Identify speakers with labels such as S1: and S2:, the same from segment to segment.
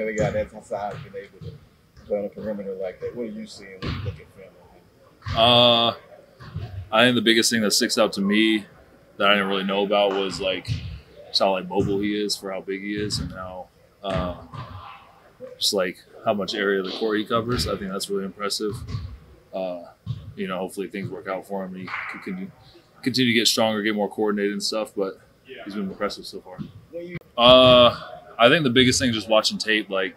S1: a guy that's size been able to play on the perimeter like that? What are you seeing when you look at film on him?
S2: I think the biggest thing that sticks out to me that I didn't really know about was like just how like mobile he is for how big he is and how just like how much area of the court he covers. I think that's really impressive. Hopefully things work out for him and he can continue to get stronger, get more coordinated and stuff. But he's been impressive so far. I think the biggest thing is just watching tape. Like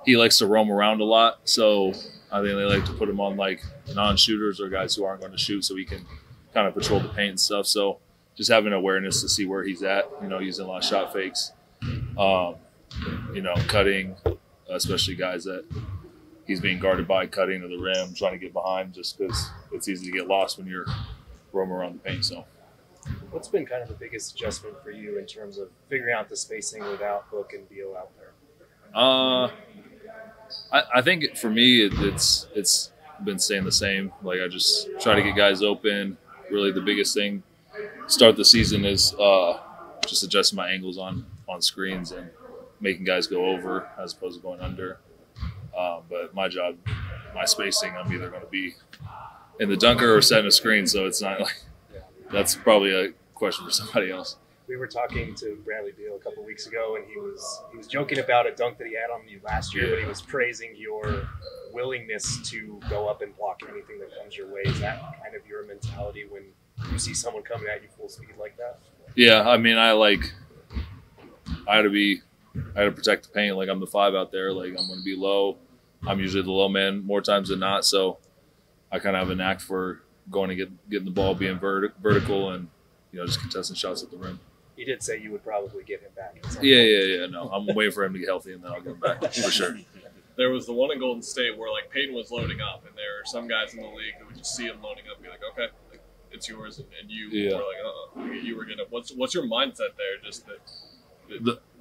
S2: he likes to roam around a lot, so I think they like to put him on like non-shooters or guys who aren't going to shoot, so he can kind of patrol the paint and stuff. So just having awareness to see where he's at, using a lot of shot fakes, cutting, especially guys that he's being guarded by, cutting to the rim, trying to get behind, just because it's easy to get lost when you're roaming around the paint. So,
S3: what's been kind of the biggest adjustment for you in terms of figuring out the spacing without Book and Beal out there?
S2: I think for me it's been staying the same. Like I just try to get guys open. Really, the biggest thing start the season is just adjusting my angles on screens and making guys go over as opposed to going under. But my job, my spacing, I'm either going to be in the dunker or setting a screen. So it's not like that's probably a question for somebody else.
S3: We were talking to Bradley Beal a couple weeks ago, and he was joking about a dunk that he had on you last year, but he was praising your willingness to go up and block anything that comes your way. Is that kind of your mentality when you see someone coming at you full speed like that?
S2: Yeah, I mean, I had to protect the paint. Like I'm the 5 out there. Like I'm going to be low. I'm usually the low man more times than not. So I kind of have a knack for going and getting the ball, being vertical, and just contesting shots at the rim.
S3: You did say you would probably get him back.
S2: Yeah. No, I'm waiting for him to get healthy, and then I'll get him back for sure.
S4: There was the one in Golden State where like Payton was loading up, and there are some guys in the league who would just see him loading up and be like, okay, like, it's yours, and you were like, you were gonna. What's your mindset there? Just that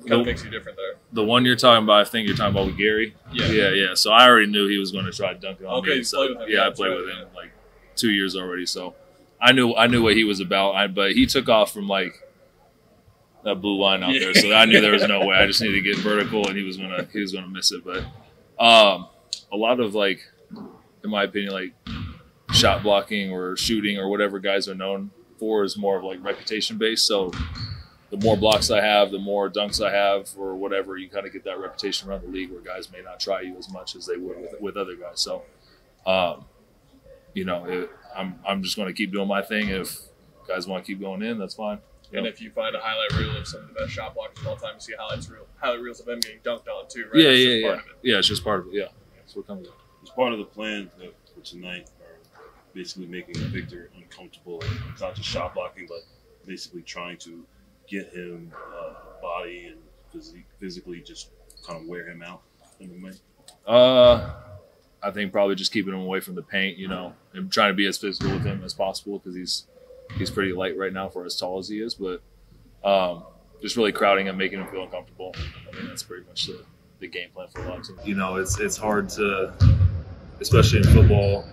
S4: kind of makes you different there.
S2: The one you're talking about, I think you're talking about with Gary. Yeah. So I already knew he was going to try to dunk it on me. So I played with him like 2 years already. So I knew what he was about. But he took off from like that blue line out there, so I knew there was no way. I just needed to get vertical, and he was gonna miss it. But a lot of like, in my opinion, like shot blocking or shooting or whatever guys are known for is more of like reputation based. So the more blocks I have, the more dunks I have, or whatever, you kind of get that reputation around the league where guys may not try you as much as they would with other guys. So, I'm just going to keep doing my thing. If guys want to keep going in, that's fine.
S4: And if you find a highlight reel of some of the best shot blockers of all time, you see highlight reels of them getting dunked on too, right?
S2: Yeah. Part of it. Yeah, it's just part of it. Yeah, that's what comes.
S5: It's part of the plan for tonight, are basically making Victor uncomfortable. It's not just shot blocking, but basically trying to get him body and physically just kind of wear him out in the way.
S2: I think probably just keeping him away from the paint, and trying to be as physical with him as possible because he's pretty light right now for as tall as he is. But just really crowding him, making him feel uncomfortable. I mean, that's pretty much the game plan for a lot of teams. It's hard to, especially in football,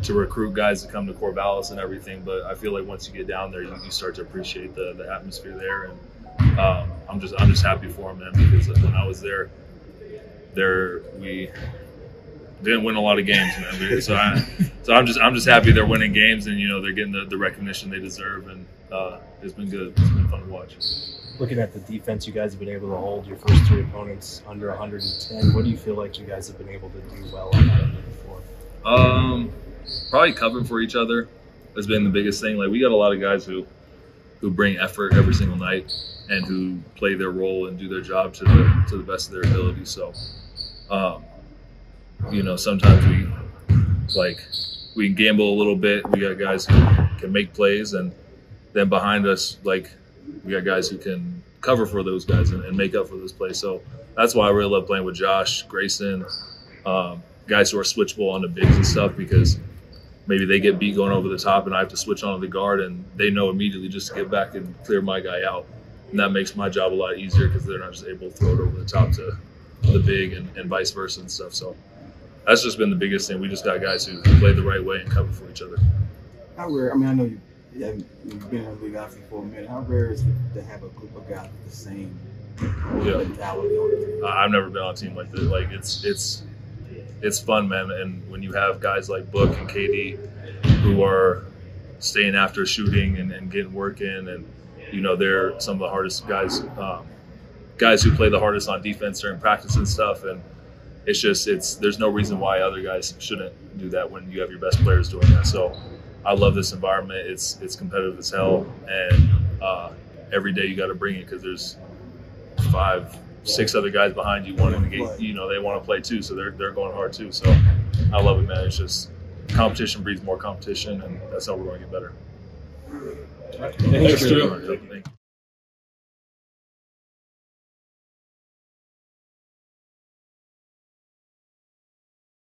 S2: to recruit guys to come to Corvallis and everything. But I feel like once you get down there, you start to appreciate the atmosphere there. And I'm just happy for him, man, because when I was there we didn't win a lot of games, man. So I'm just happy they're winning games, and they're getting the recognition they deserve, and it's been good. It's been fun to watch.
S3: Looking at the defense, you guys have been able to hold your first 3 opponents under 110. What do you feel like you guys have been able to do well on that end of the floor?
S2: Probably covering for each other has been the biggest thing. Like we got a lot of guys who bring effort every single night and who play their role and do their job to the best of their ability. So, sometimes we can gamble a little bit. We got guys who can make plays, and then behind us, like we got guys who can cover for those guys and make up for those plays. So that's why I really love playing with Josh, Grayson, guys who are switchable on the bigs and stuff, because maybe they get beat going over the top and I have to switch onto the guard, and they know immediately just to get back and clear my guy out. And that makes my job a lot easier because they're not just able to throw it over the top to the big and vice versa and stuff. So that's just been the biggest thing. We just got guys who play the right way and cover for each other.
S6: How rare, I know you've been in the league obviously for a minute. How rare is it to have a group of guys with the same
S2: Yeah. I've never been on a team like this. Like it's fun, man. And when you have guys like Book and KD who are staying after shooting and getting work in, and they're some of the hardest guys who play the hardest on defense during practice and stuff. And there's no reason why other guys shouldn't do that when you have your best players doing that. So I love this environment. It's competitive as hell, and every day you got to bring it because there's 5, 6 other guys behind you wanting to get, they want to play too, so they're going hard too. So I love it, man. It's just competition breeds more competition, and that's how we're going to get better.
S4: Thanks, Drew.
S2: Thank you.